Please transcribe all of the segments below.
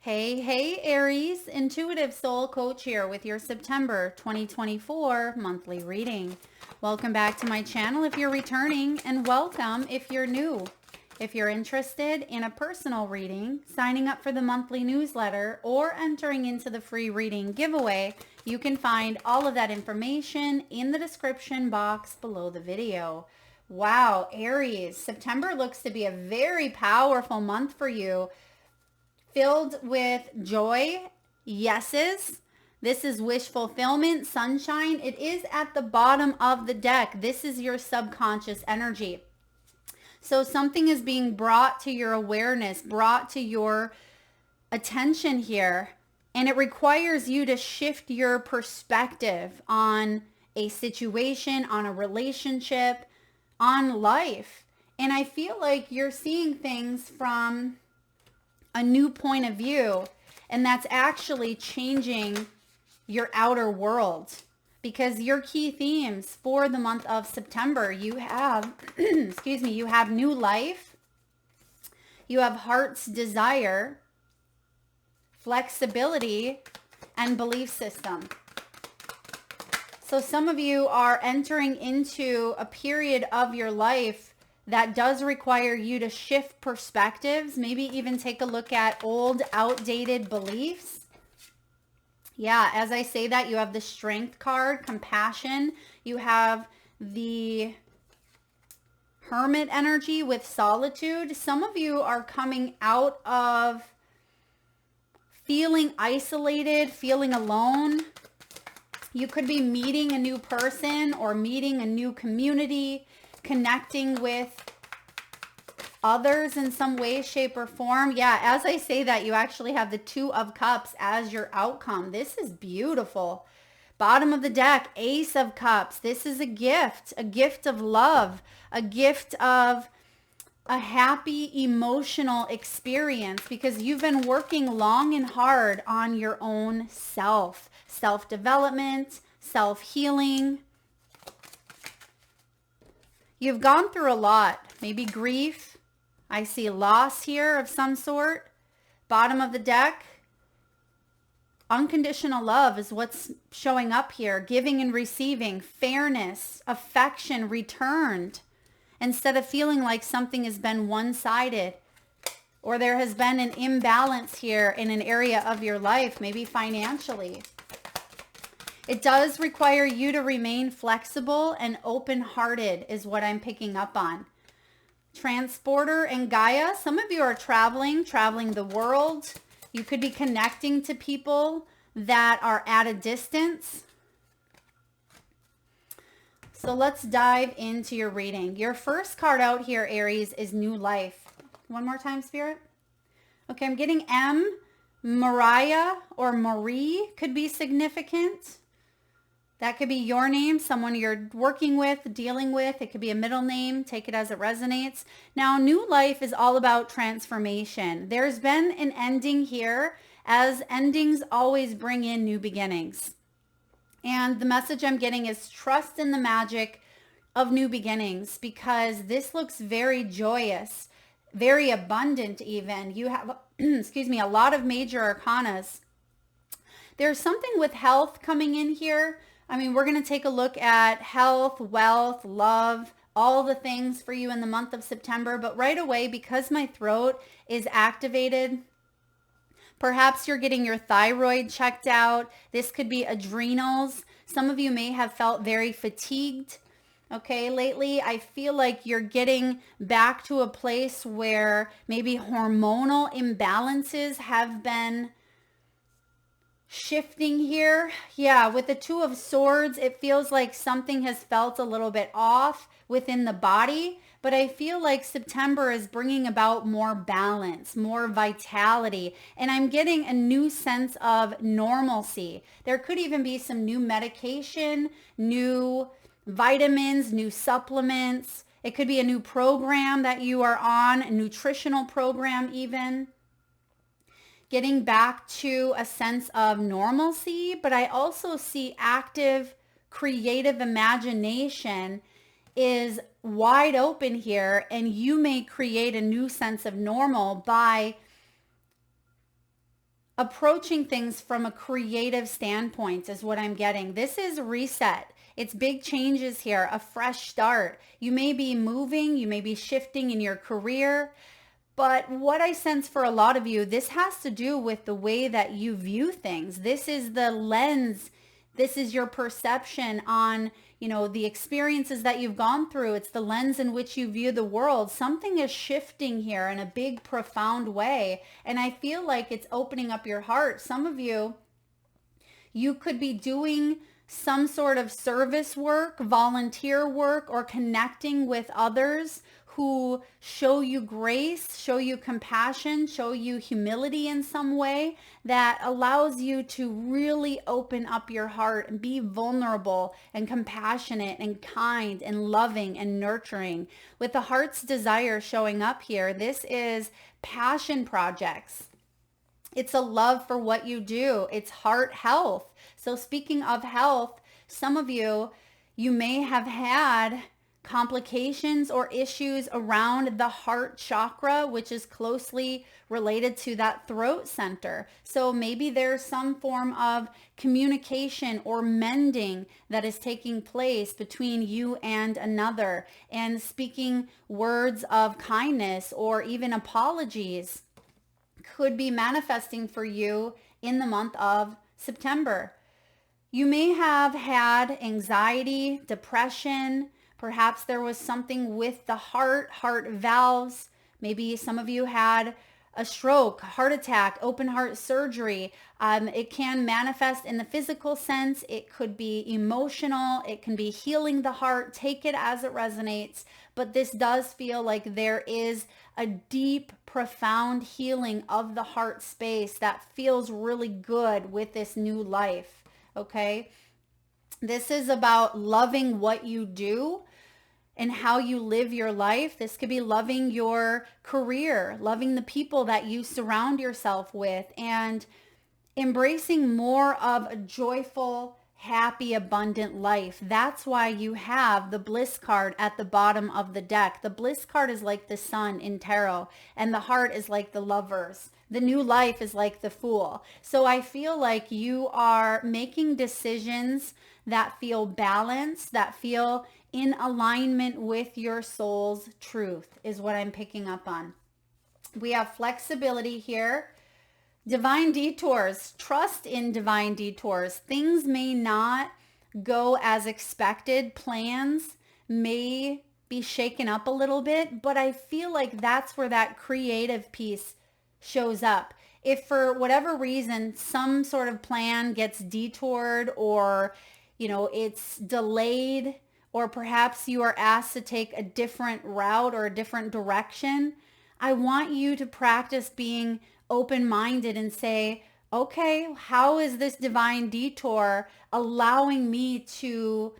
Hey, Aries, Intuitive Soul Coach here with your September 2024 monthly reading. Welcome back to my channel if you're returning, and welcome if you're new. If you're interested in a personal reading, signing up for the monthly newsletter, or entering into the free reading giveaway, you can find all of that information in the description box below the video. Wow, Aries, September looks to be a very powerful month for you, filled with joy, yeses. This is wish fulfillment, sunshine. It is at the bottom of the deck. This is your subconscious energy. So something is being brought to your awareness, brought to your attention here, and it requires you to shift your perspective on a situation, on a relationship, on life. And I feel like you're seeing things from a new point of view, and that's actually changing your outer world, because your key themes for the month of September, you have you have new life, you have heart's desire, flexibility, and belief system. So some of you are entering into a period of your life that does require you to shift perspectives, maybe even take a look at old, outdated beliefs. Yeah, as I say that, you have the Strength card, compassion. You have the Hermit energy with solitude. Some of you are coming out of feeling isolated, feeling alone. You could be meeting a new person or meeting a new community, connecting with others in some way, shape, or form. Yeah, as I say that, you actually have the Two of Cups as your outcome. This is beautiful. Bottom of the deck, Ace of Cups. This is a gift of love, a gift of a happy emotional experience, because you've been working long and hard on your own self-development, self-healing. You've gone through a lot, maybe grief. I see loss here of some sort. Bottom of the deck, unconditional love is what's showing up here. Giving and receiving, fairness, affection returned, instead of feeling like something has been one-sided or there has been an imbalance here in an area of your life, maybe financially. It does require you to remain flexible and open-hearted is what I'm picking up on. Transporter and Gaia. Some of you are traveling the world. You could be connecting to people that are at a distance. So let's dive into your reading. Your first card out here, Aries, is New Life. One more time, Spirit. Okay, I'm getting M. Mariah or Marie could be significant. That could be your name, someone you're working with, dealing with. It could be a middle name. Take it as it resonates. Now, New Life is all about transformation. There's been an ending here, as endings always bring in new beginnings. And the message I'm getting is trust in the magic of new beginnings, because this looks very joyous, very abundant even. You have, a lot of major arcanas. There's something with health coming in here. I mean, we're going to take a look at health, wealth, love, all the things for you in the month of September. But right away, because my throat is activated, perhaps you're getting your thyroid checked out. This could be adrenals. Some of you may have felt very fatigued. Okay, lately I feel like you're getting back to a place where maybe hormonal imbalances have been shifting here. Yeah, with the Two of Swords, it feels like something has felt a little bit off within the body, but I feel like September is bringing about more balance, more vitality, and I'm getting a new sense of normalcy. There could even be some new medication, new vitamins, new supplements. It could be a new program that you are on, a nutritional program even. Getting back to a sense of normalcy, but I also see active, creative imagination is wide open here, and you may create a new sense of normal by approaching things from a creative standpoint is what I'm getting. This is reset. It's big changes here, a fresh start. You may be moving, you may be shifting in your career, but what I sense for a lot of you, this has to do with the way that you view things. This is the lens. This is your perception on, the experiences that you've gone through. It's the lens in which you view the world. Something is shifting here in a big, profound way. And I feel like it's opening up your heart. Some of you, you could be doing some sort of service work, volunteer work, or connecting with others who show you grace, show you compassion, show you humility in some way that allows you to really open up your heart and be vulnerable and compassionate and kind and loving and nurturing. With the heart's desire showing up here, this is passion projects. It's a love for what you do. It's heart health. So speaking of health, some of you may have had complications or issues around the heart chakra, which is closely related to that throat center. So maybe there's some form of communication or mending that is taking place between you and another, and speaking words of kindness or even apologies could be manifesting for you in the month of September. You may have had anxiety, depression. Perhaps there was something with the heart valves. Maybe some of you had a stroke, heart attack, open heart surgery. It can manifest in the physical sense. It could be emotional. It can be healing the heart. Take it as it resonates. But this does feel like there is a deep, profound healing of the heart space that feels really good with this new life. Okay? This is about loving what you do and how you live your life. This could be loving your career, loving the people that you surround yourself with, and embracing more of a joyful, happy, abundant life. That's why you have the bliss card at the bottom of the deck. The bliss card is like the sun in tarot, and the heart is like the lovers. The new life is like the fool. So I feel like you are making decisions that feel balanced, that feel in alignment with your soul's truth, is what I'm picking up on. We have flexibility here. Divine detours. Trust in divine detours. Things may not go as expected. Plans may be shaken up a little bit, but I feel like that's where that creative piece shows up. If for whatever reason some sort of plan gets detoured, or it's delayed, or perhaps you are asked to take a different route or a different direction, I want you to practice being open-minded and say, okay, how is this divine detour allowing me to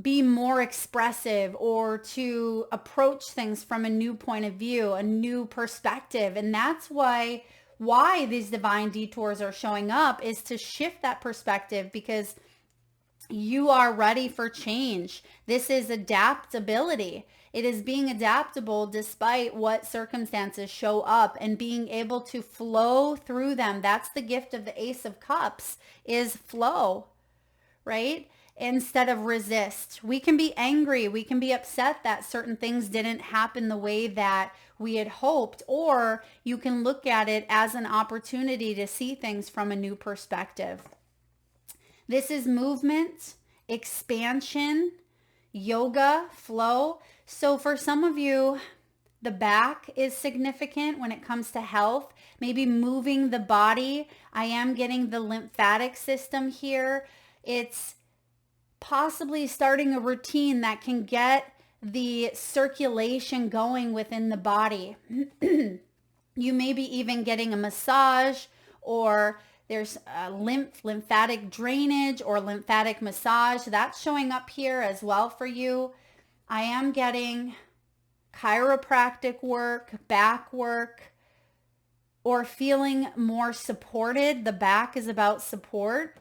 be more expressive or to approach things from a new point of view, a new perspective? And that's why these divine detours are showing up, is to shift that perspective, because you are ready for change. This is adaptability. It is being adaptable despite what circumstances show up and being able to flow through them. That's the gift of the Ace of Cups, is flow, right? Instead of resist. We can be angry. We can be upset that certain things didn't happen the way that we had hoped, or you can look at it as an opportunity to see things from a new perspective. This is movement, expansion, yoga, flow. So for some of you, the back is significant when it comes to health, maybe moving the body. I am getting the lymphatic system here. It's possibly starting a routine that can get the circulation going within the body. You may be even getting a massage, or there's lymphatic drainage or lymphatic massage. That's showing up here as well for you. I am getting chiropractic work, back work, or feeling more supported. The back is about support.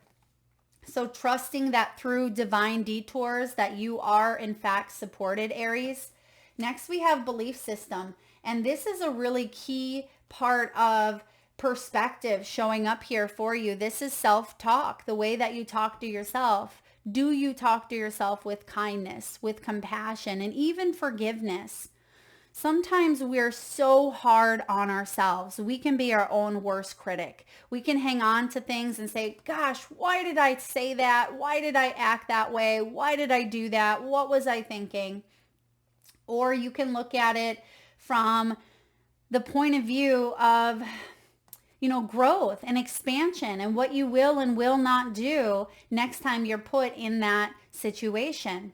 So trusting that through divine detours that you are in fact supported, Aries. Next we have belief system. And this is a really key part of perspective showing up here for you. This is self-talk, the way that you talk to yourself. Do you talk to yourself with kindness, with compassion, and even forgiveness? Sometimes we're so hard on ourselves. We can be our own worst critic. We can hang on to things and say, gosh, why did I say that? Why did I act that way? Why did I do that? What was I thinking? Or you can look at it from the point of view of, growth and expansion and what you will and will not do next time you're put in that situation.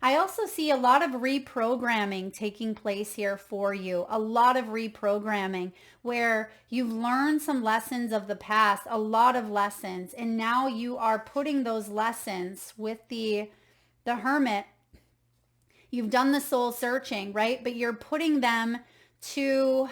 I also see a lot of reprogramming taking place here for you. A lot of reprogramming where you've learned some lessons of the past, a lot of lessons, and now you are putting those lessons with the Hermit. You've done the soul searching, right? But you're putting them to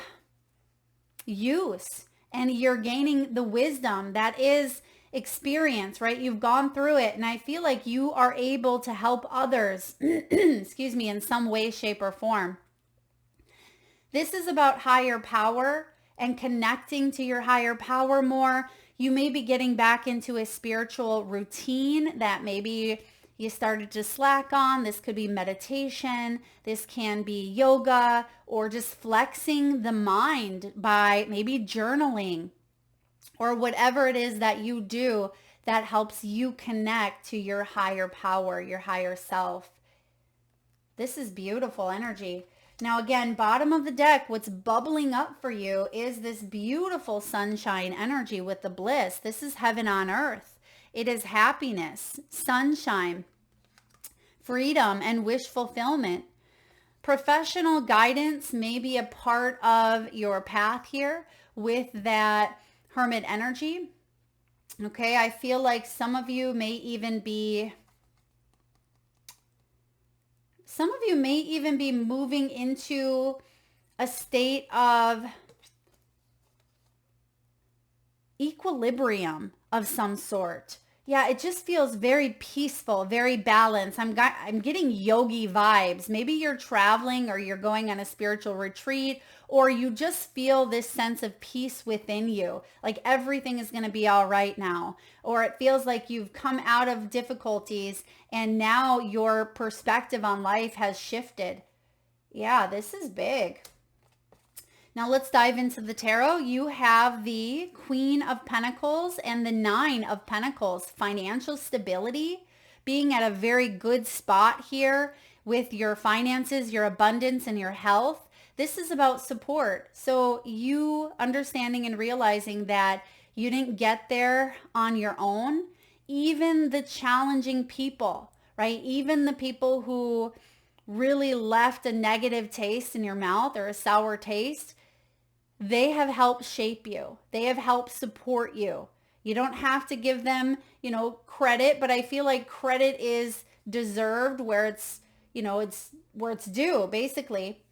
use and you're gaining the wisdom that is experience, right? You've gone through it, and I feel like you are able to help others, excuse me, in some way, shape, or form. This is about higher power and connecting to your higher power more. You may be getting back into a spiritual routine that maybe you started to slack on. This could be meditation. This can be yoga, or just flexing the mind by maybe journaling, or whatever it is that you do that helps you connect to your higher power, your higher self. This is beautiful energy. Now, again, bottom of the deck, what's bubbling up for you is this beautiful sunshine energy with the bliss. This is heaven on earth. It is happiness, sunshine, freedom, and wish fulfillment. Professional guidance may be a part of your path here with that Hermit energy. Okay, I feel like some of you may even be moving into a state of equilibrium of some sort. Yeah, it just feels very peaceful, very balanced. I'm getting yogi vibes. Maybe you're traveling, or you're going on a spiritual retreat, or you just feel this sense of peace within you. Like everything is going to be all right now. Or it feels like you've come out of difficulties and now your perspective on life has shifted. Yeah, this is big. Now let's dive into the tarot. You have the Queen of Pentacles and the Nine of Pentacles. Financial stability, being at a very good spot here with your finances, your abundance, and your health. This is about support. So you understanding and realizing that you didn't get there on your own. Even the challenging people, right? Even the people who really left a negative taste in your mouth or a sour taste, they have helped shape you. They have helped support you. You don't have to give them, credit, but I feel like credit is deserved where it's where it's due, basically.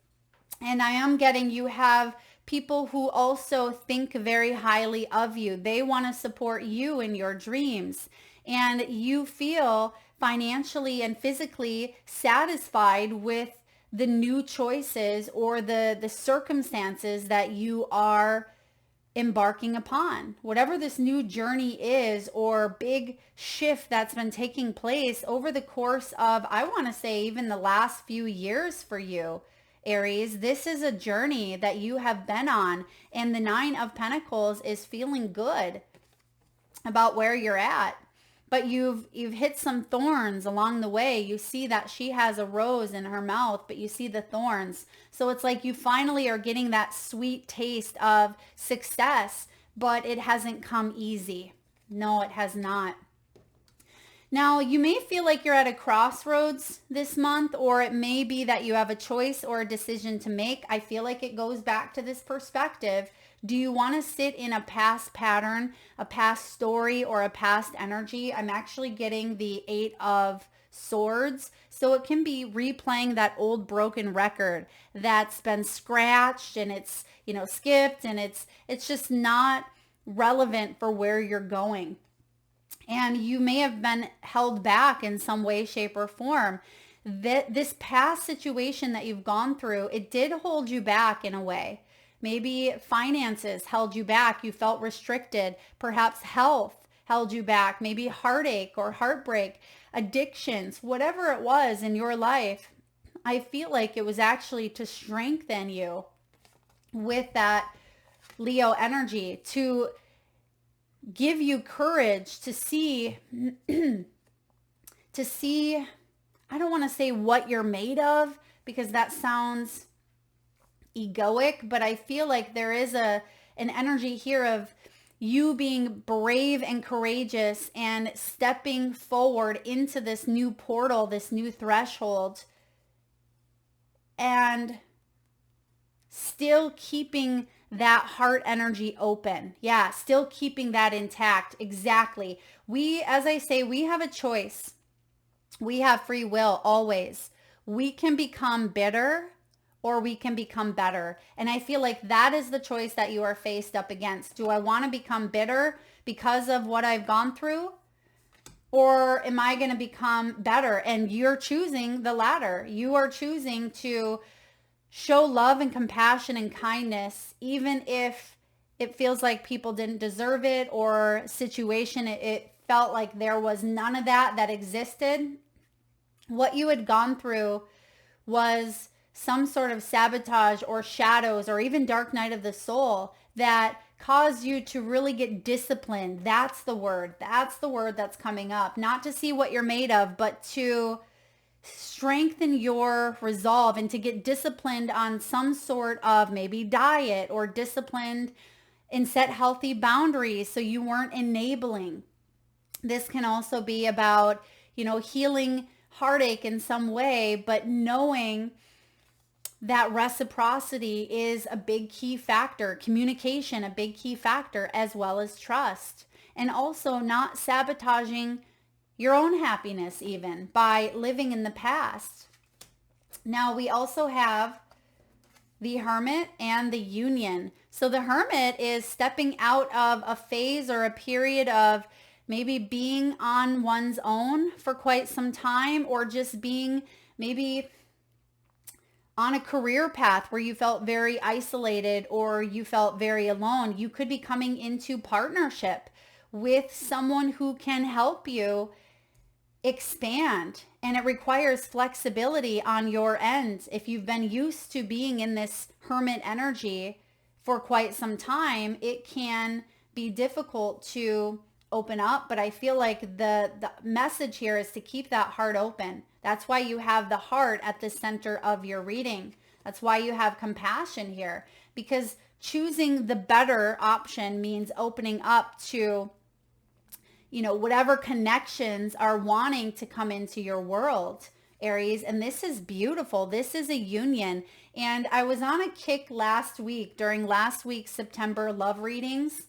And I am getting you have people who also think very highly of you. They want to support you in your dreams. And you feel financially and physically satisfied with the new choices or the circumstances that you are embarking upon. Whatever this new journey is or big shift that's been taking place over the course of, I want to say, even the last few years for you, Aries, this is a journey that you have been on, and the Nine of Pentacles is feeling good about where you're at. But you've hit some thorns along the way. You see that she has a rose in her mouth, but you see the thorns. So it's like you finally are getting that sweet taste of success, but it hasn't come easy. No, it has not. Now, you may feel like you're at a crossroads this month, or it may be that you have a choice or a decision to make. I feel like it goes back to this perspective. Do you want to sit in a past pattern, a past story, or a past energy? I'm actually getting the Eight of Swords. So it can be replaying that old broken record that's been scratched and it's, skipped, and it's just not relevant for where you're going. And you may have been held back in some way, shape, or form. This past situation that you've gone through, it did hold you back in a way. Maybe finances held you back. You felt restricted. Perhaps health held you back. Maybe heartache or heartbreak, addictions, whatever it was in your life. I feel like it was actually to strengthen you with that Leo energy, to give you courage to see, I don't want to say what you're made of because that sounds egoic, but I feel like there is an energy here of you being brave and courageous and stepping forward into this new portal, this new threshold, and still keeping that heart energy open. Yeah, still keeping that intact. Exactly. As I say, we have a choice. We have free will always. We can become bitter or we can become better. And I feel like that is the choice that you are faced up against. Do I want to become bitter because of what I've gone through? Or am I going to become better? And you're choosing the latter. You are choosing to show love and compassion and kindness, even if it feels like people didn't deserve it, or situation, it felt like there was none of that existed. What you had gone through was some sort of sabotage or shadows or even dark night of the soul that caused you to really get disciplined. That's the word. That's the word that's coming up. Not to see what you're made of, but to strengthen your resolve and to get disciplined on some sort of maybe diet, or disciplined and set healthy boundaries so you weren't enabling. This can also be about, healing heartache in some way, but knowing that reciprocity is a big key factor, communication, a big key factor, as well as trust. And also not sabotaging your own happiness even by living in the past. Now we also have the Hermit and the Union. So the Hermit is stepping out of a phase or a period of maybe being on one's own for quite some time, or just being maybe on a career path where you felt very isolated or you felt very alone. You could be coming into partnership with someone who can help you expand, and it requires flexibility on your end. If you've been used to being in this Hermit energy for quite some time, it can be difficult to open up, but I feel like the message here is to keep that heart open. That's why you have the heart at the center of your reading. That's why you have compassion here, because choosing the better option means opening up to whatever connections are wanting to come into your world, Aries. And this is beautiful. This is a union. And I was on a kick last week during last week's September love readings.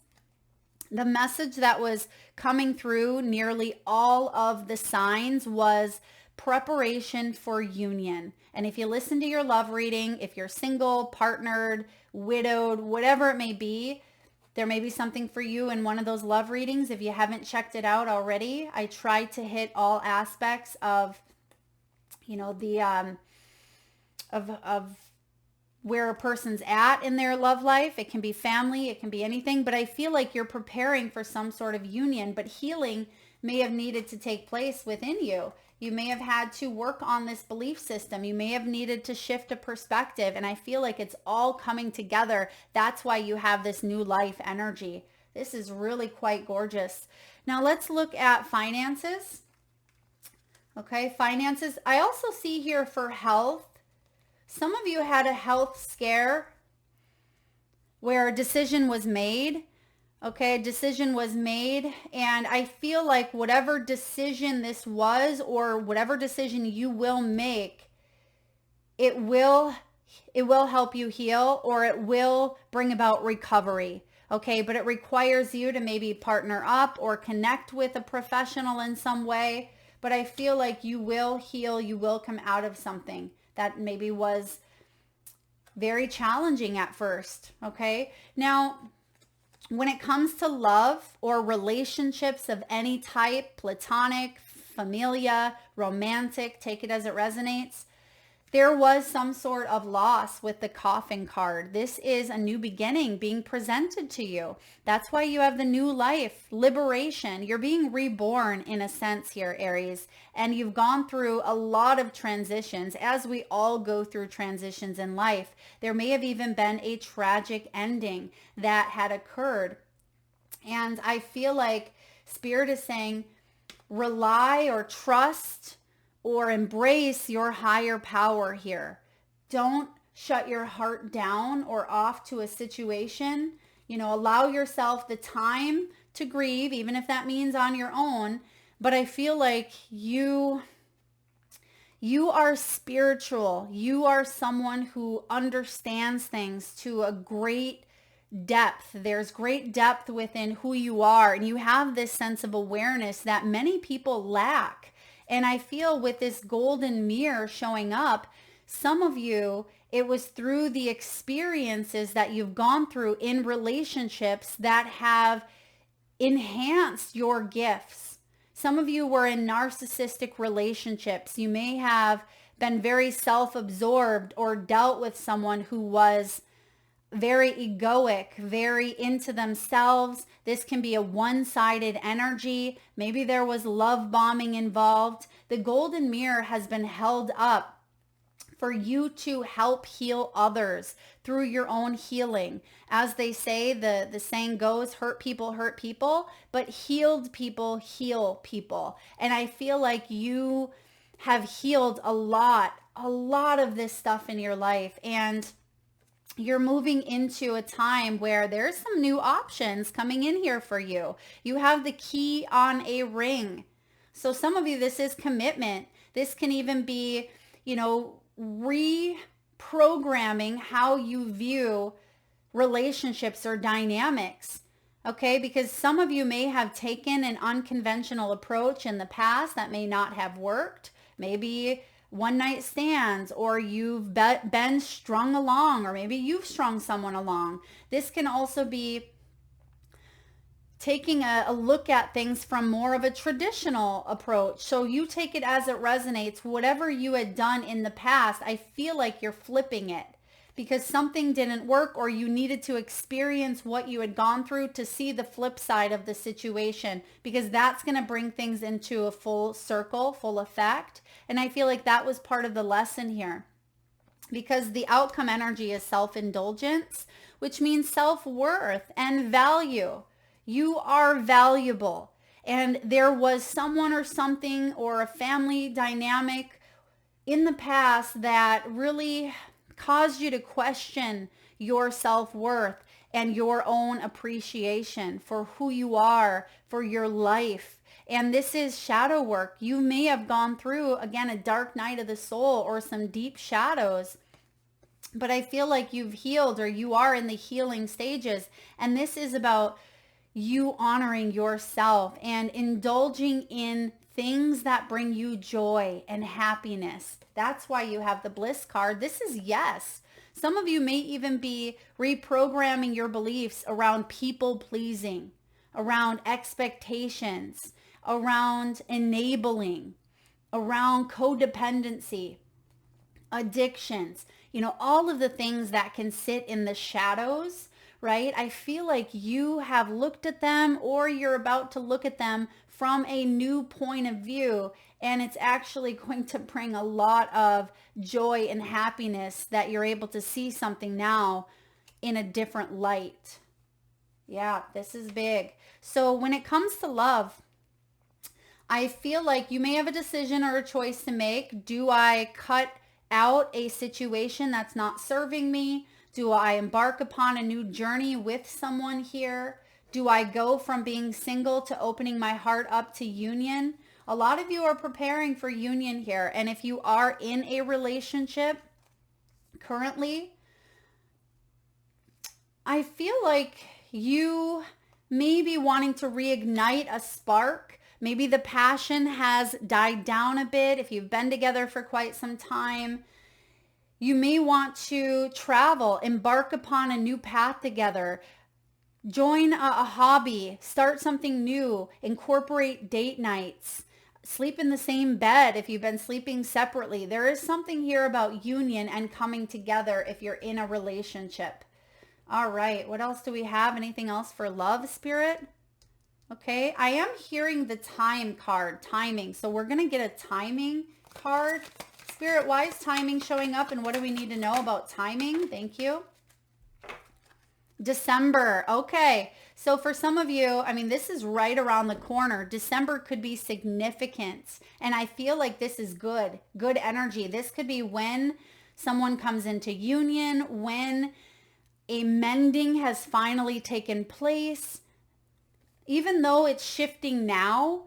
The message that was coming through nearly all of the signs was preparation for union. And if you listen to your love reading, if you're single, partnered, widowed, whatever it may be, there may be something for you in one of those love readings. If you haven't checked it out already, I try to hit all aspects of, of where a person's at in their love life. It can be family, it can be anything, but I feel like you're preparing for some sort of union, but healing may have needed to take place within you. You may have had to work on this belief system. You may have needed to shift a perspective. And I feel like it's all coming together. That's why you have this new life energy. This is really quite gorgeous. Now let's look at finances. Okay, finances. I also see here for health. Some of you had a health scare where a decision was made. Okay, a decision was made, and I feel like whatever decision this was, or whatever decision you will make, it will help you heal, or it will bring about recovery. Okay, but it requires you to maybe partner up or connect with a professional in some way. But I feel like you will heal, you will come out of something that maybe was very challenging at first. Okay, now when it comes to love or relationships of any type, platonic, familia, romantic, take it as it resonates, There was some sort of loss with the coffin card. This is a new beginning being presented to you. That's why you have the new life, liberation. You're being reborn in a sense here, Aries. And you've gone through a lot of transitions, as we all go through transitions in life. There may have even been a tragic ending that had occurred. And I feel like Spirit is saying, rely or trust or embrace your higher power here. Don't shut your heart down or off to a situation. Allow yourself the time to grieve, even if that means on your own. But I feel like you are spiritual. You are someone who understands things to a great depth. There's great depth within who you are, and you have this sense of awareness that many people lack. And I feel with this golden mirror showing up, some of you, it was through the experiences that you've gone through in relationships that have enhanced your gifts. Some of you were in narcissistic relationships. You may have been very self-absorbed or dealt with someone who was very egoic, very into themselves. This can be a one-sided energy. Maybe there was love bombing involved. The golden mirror has been held up for you to help heal others through your own healing. As they say, the saying goes, hurt people, but healed people heal people. And I feel like you have healed a lot of this stuff in your life. And you're moving into a time where there's some new options coming in here for you. You have the key on a ring. So some of you, this is commitment. This can even be, reprogramming how you view relationships or dynamics. Okay, because some of you may have taken an unconventional approach in the past that may not have worked. Maybe one night stands, or you've been strung along, or maybe you've strung someone along. This can also be taking a look at things from more of a traditional approach. So you take it as it resonates. Whatever you had done in the past, I feel like you're flipping it because something didn't work, or you needed to experience what you had gone through to see the flip side of the situation, because that's going to bring things into a full circle, full effect. And I feel like that was part of the lesson here, because the outcome energy is self-indulgence, which means self-worth and value. You are valuable. And there was someone or something or a family dynamic in the past that really caused you to question your self-worth and your own appreciation for who you are, for your life. And this is shadow work. You may have gone through, again, a dark night of the soul or some deep shadows. But I feel like you've healed, or you are in the healing stages. And this is about you honoring yourself and indulging in things that bring you joy and happiness. That's why you have the bliss card. This is yes. Some of you may even be reprogramming your beliefs around people pleasing, around expectations, around enabling, around codependency, addictions, all of the things that can sit in the shadows, right? I feel like you have looked at them, or you're about to look at them from a new point of view, and it's actually going to bring a lot of joy and happiness that you're able to see something now in a different light. Yeah, this is big. So when it comes to love, I feel like you may have a decision or a choice to make. Do I cut out a situation that's not serving me? Do I embark upon a new journey with someone here? Do I go from being single to opening my heart up to union? A lot of you are preparing for union here. And if you are in a relationship currently, I feel like you may be wanting to reignite a spark. Maybe the passion has died down a bit if you've been together for quite some time. You may want to travel, embark upon a new path together, join a hobby, start something new, incorporate date nights, sleep in the same bed if you've been sleeping separately. There is something here about union and coming together if you're in a relationship. All right, what else do we have? Anything else for love, Spirit? Okay, I am hearing the time card, timing. So we're going to get a timing card. Spirit, why is timing showing up, and what do we need to know about timing? Thank you. December. Okay. So for some of you, I mean, this is right around the corner. December could be significant. And I feel like this is good energy. This could be when someone comes into union, when a mending has finally taken place. Even though it's shifting now,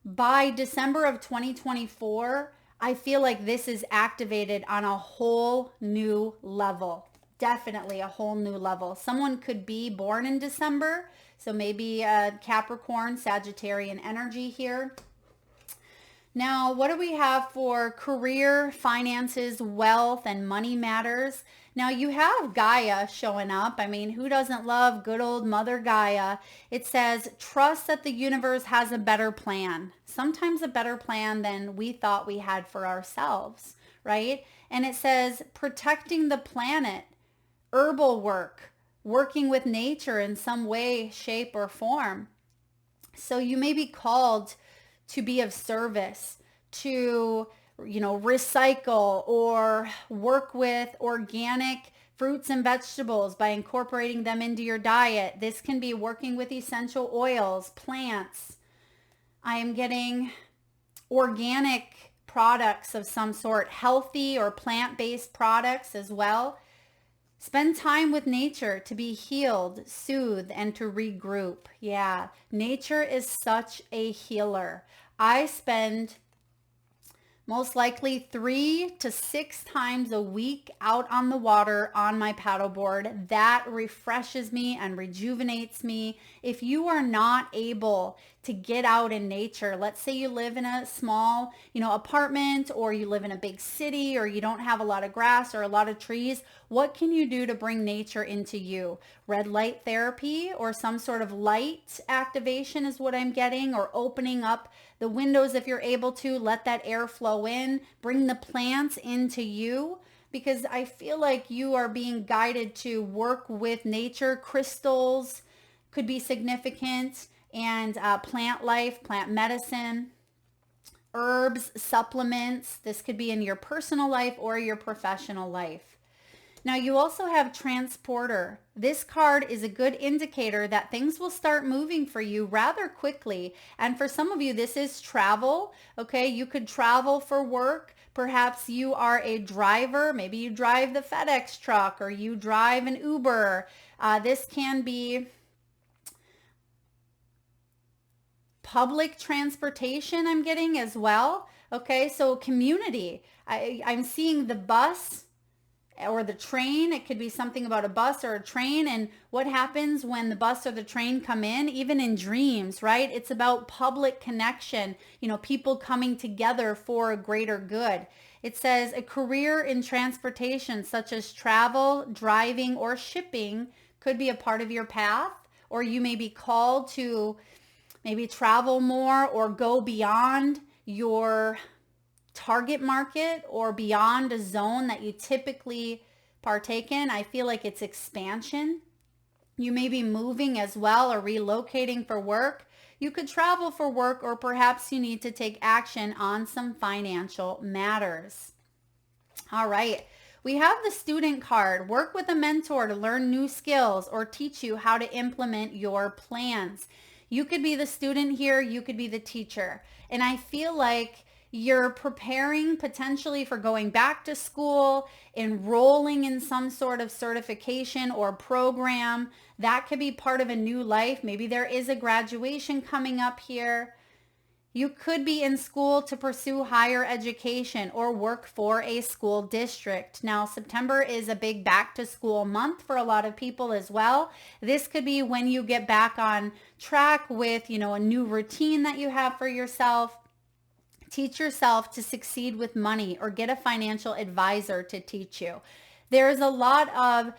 by December of 2024, I feel like this is activated on a whole new level. Definitely a whole new level. Someone could be born in December, so maybe a Capricorn, Sagittarian energy here. Now, what do we have for career, finances, wealth, and money matters? Now, you have Gaia showing up. I mean, who doesn't love good old Mother Gaia? It says, trust that the universe has a better plan. Sometimes a better plan than we thought we had for ourselves, right? And it says, protecting the planet, herbal work, working with nature in some way, shape, or form. So you may be called to be of service, to, recycle or work with organic fruits and vegetables by incorporating them into your diet. This can be working with essential oils, plants. I am getting organic products of some sort, healthy or plant-based products as well. Spend time with nature to be healed, soothe, and to regroup. Yeah, nature is such a healer. I spend most likely 3 to 6 times a week out on the water on my paddleboard. That refreshes me and rejuvenates me. If you are not able to get out in nature, let's say you live in a small, apartment, or you live in a big city, or you don't have a lot of grass or a lot of trees, what can you do to bring nature into you? Red light therapy or some sort of light activation is what I'm getting, or opening up the windows if you're able to, let that air flow in, bring the plants into you, because I feel like you are being guided to work with nature. Crystals could be significant, and plant life, plant medicine, herbs, supplements. This could be in your personal life or your professional life. Now you also have transporter. This card is a good indicator that things will start moving for you rather quickly. And for some of you, this is travel. Okay, you could travel for work. Perhaps you are a driver. Maybe you drive the FedEx truck, or you drive an Uber. This can be public transportation I'm getting as well. Okay, so community. I'm seeing the bus or the train. It could be something about a bus or a train, and what happens when the bus or the train come in, even in dreams, right? It's about public connection, people coming together for a greater good. It says a career in transportation, such as travel, driving, or shipping, could be a part of your path, or you may be called to maybe travel more or go beyond your target market or beyond a zone that you typically partake in. I feel like it's expansion. You may be moving as well, or relocating for work. You could travel for work, or perhaps you need to take action on some financial matters. All right. We have the student card. Work with a mentor to learn new skills or teach you how to implement your plans. You could be the student here. You could be the teacher. And I feel like you're preparing potentially for going back to school, enrolling in some sort of certification or program. That could be part of a new life. Maybe there is a graduation coming up here. You could be in school to pursue higher education or work for a school district. Now, September is a big back to school month for a lot of people as well. This could be when you get back on track with, a new routine that you have for yourself. Teach yourself to succeed with money, or get a financial advisor to teach you. There's a lot of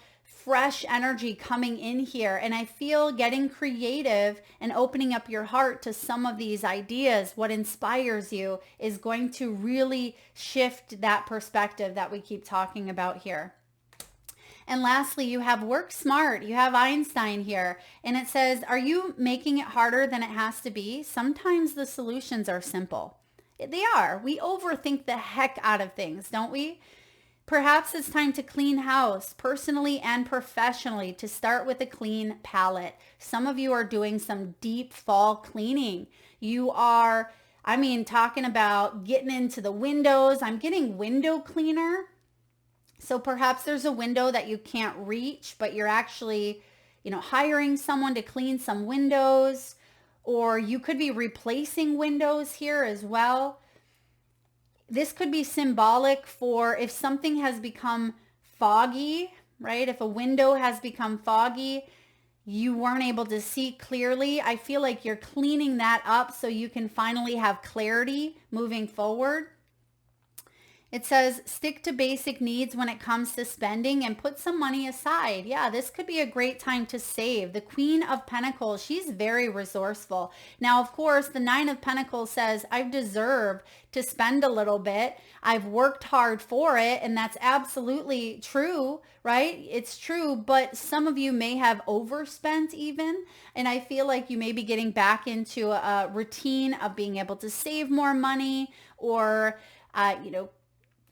fresh energy coming in here. And I feel getting creative and opening up your heart to some of these ideas, what inspires you, is going to really shift that perspective that we keep talking about here. And lastly, you have work smart. You have Einstein here. And it says, are you making it harder than it has to be? Sometimes the solutions are simple. They are. We overthink the heck out of things, don't we? Perhaps it's time to clean house, personally and professionally, to start with a clean palette. Some of you are doing some deep fall cleaning. You are, talking about getting into the windows. I'm getting window cleaner. So perhaps there's a window that you can't reach, but you're actually, hiring someone to clean some windows, or you could be replacing windows here as well. This could be symbolic for if something has become foggy, right? If a window has become foggy, you weren't able to see clearly. I feel like you're cleaning that up so you can finally have clarity moving forward. It says, stick to basic needs when it comes to spending and put some money aside. Yeah, this could be a great time to save. The Queen of Pentacles, she's very resourceful. Now, of course, the Nine of Pentacles says, I've deserved to spend a little bit. I've worked hard for it, and that's absolutely true, right? It's true, but some of you may have overspent even, and I feel like you may be getting back into a routine of being able to save more money or,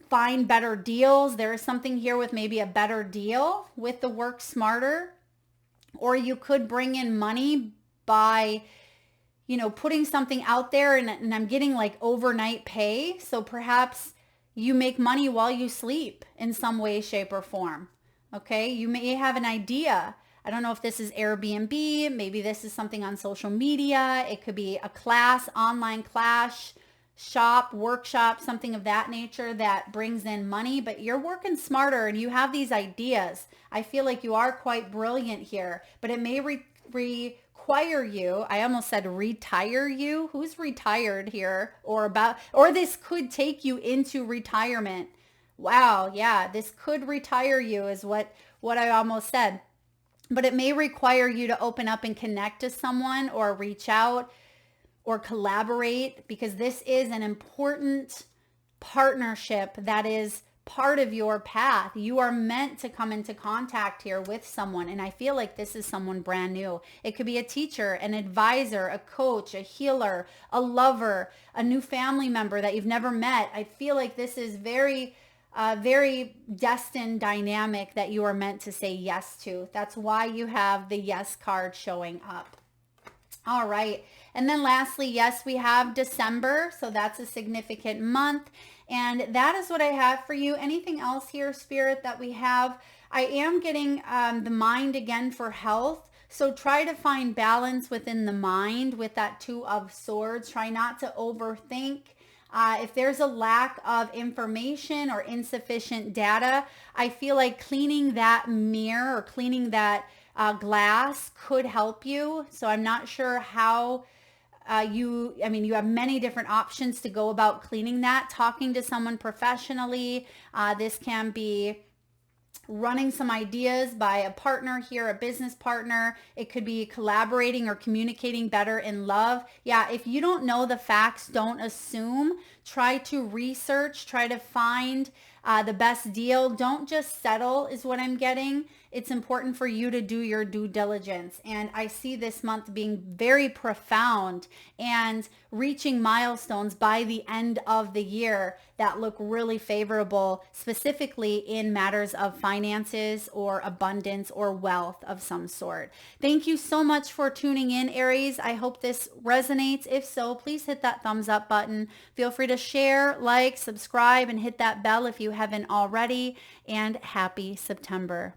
find better deals. There is something here with maybe a better deal with the work smarter, or you could bring in money by, putting something out there and I'm getting like overnight pay. So perhaps you make money while you sleep in some way, shape, or form. Okay. You may have an idea. I don't know if this is Airbnb. Maybe this is something on social media. It could be a class, online class, shop, workshop, something of that nature that brings in money, but you're working smarter and you have these ideas. I feel like you are quite brilliant here, but it may require you. I almost said retire you. Who's retired here or this could take you into retirement. Wow. Yeah. This could retire you is what I almost said, but it may require you to open up and connect to someone or reach out or collaborate, because this is an important partnership that is part of your path. You are meant to come into contact here with someone. And I feel like this is someone brand new. It could be a teacher, an advisor, a coach, a healer, a lover, a new family member that you've never met. I feel like this is very destined dynamic that you are meant to say yes to. That's why you have the yes card showing up. All right. And then lastly, yes, we have December. So that's a significant month. And that is what I have for you. Anything else here, Spirit, that we have? I am getting the mind again for health. So try to find balance within the mind with that Two of Swords. Try not to overthink. If there's a lack of information or insufficient data, I feel like cleaning that mirror or cleaning that glass could help you. So I'm not sure how you have many different options to go about cleaning that. Talking to someone professionally. This can be running some ideas by a partner here, a business partner. It could be collaborating or communicating better in love. Yeah, if you don't know the facts, don't assume. Try to research, try to find the best deal. Don't just settle is what I'm getting. It's important for you to do your due diligence. And I see this month being very profound and reaching milestones by the end of the year that look really favorable, specifically in matters of finances or abundance or wealth of some sort. Thank you so much for tuning in, Aries. I hope this resonates. If so, please hit that thumbs up button. Feel free to share, like, subscribe, and hit that bell if you haven't already. And happy September.